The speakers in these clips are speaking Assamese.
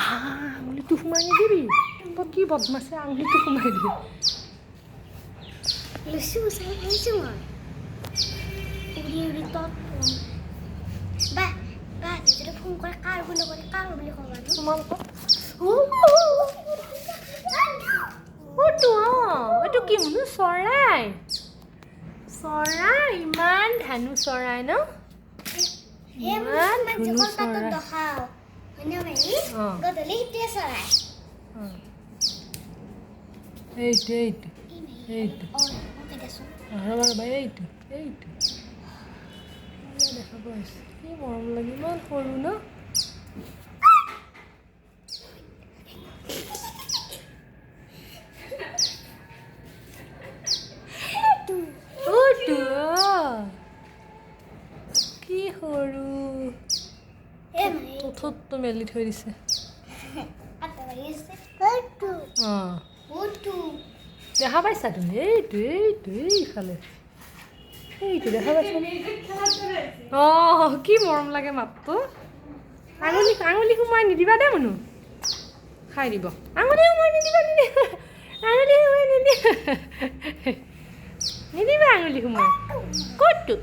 আঙুলিটো সোমাই নিদিবি তই কি বদমাছে আঙুলিটো সোমাই দিবি লুচি উচাই খাইছোঁ মই উৰি উৰি তত বা বা যদি ফোন কৰে কাৰ বুলি ক'বা তোমালোকৰ এইটো কি বোলো চৰাই চৰাই ইমান ধানু চৰাই ন ইমান ধুনু চৰাই দেখাও হয়নে মাহী গধূলি সিটোৱে চৰাই এইটো ৰ'বা এইটো দেখা পাইছোঁ কি মৰম লাগে ইমান সৰু ন কি সৰু ঠোঁটটো মেলি থৈ দিছে দেখা পাইছা তুমি এইটো এইফালে এইটো দেখা পাইছা কি মৰম লাগে মাতটো আঙুলি সোমাই নিদিবা দেই মনো খাই দিব আঙুলি সোমাই নিদিবা নিদিবা আঙুলি সোমাই ক'তটো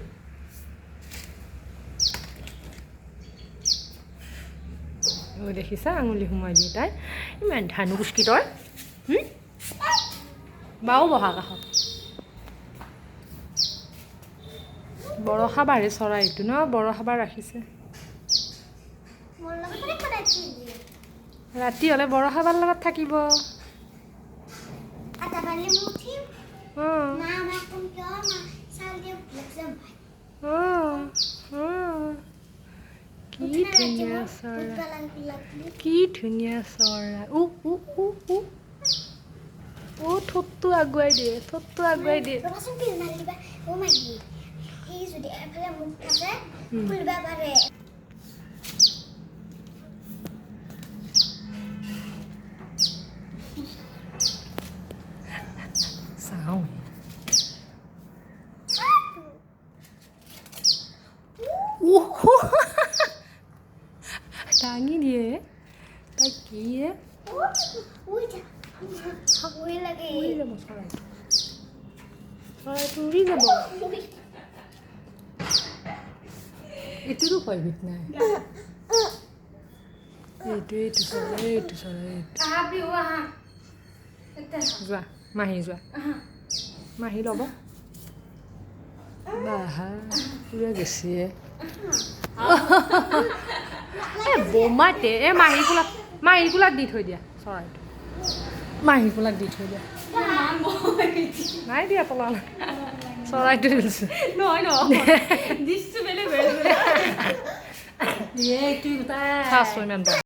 দেখিছা আঙুলি সোমাই দিয়ে তাই ইমান ধানু কুচকি তই বাও বহা কাষত বৰষা বাঢ়ে চৰাইটো ন বৰষা বাৰ ৰাখিছে ৰাতি হ'লে বৰষা বাৰ লগত থাকিব কি ধুনীয়া চৰাই কি ধুনীয়া চৰাই ঠোঁটটো আগুৱাই দিয়ে চাওঁ দাঙি দিয়ে তাই কি উৰি যাব চৰাইটো উৰি যাব এইটোৰো ভয়ভীত নাই এইটো চৰাই যোৱা মাহী ল'ব বাহা পুৰা গেছে বোমাতে মাহীৰ কোলাত দি থৈ দিয়া চৰাইটো মাহীৰ কোলাত দি থৈ দিয়া নাই দিয়া তলাল চৰাইটো দিছোঁ নহয়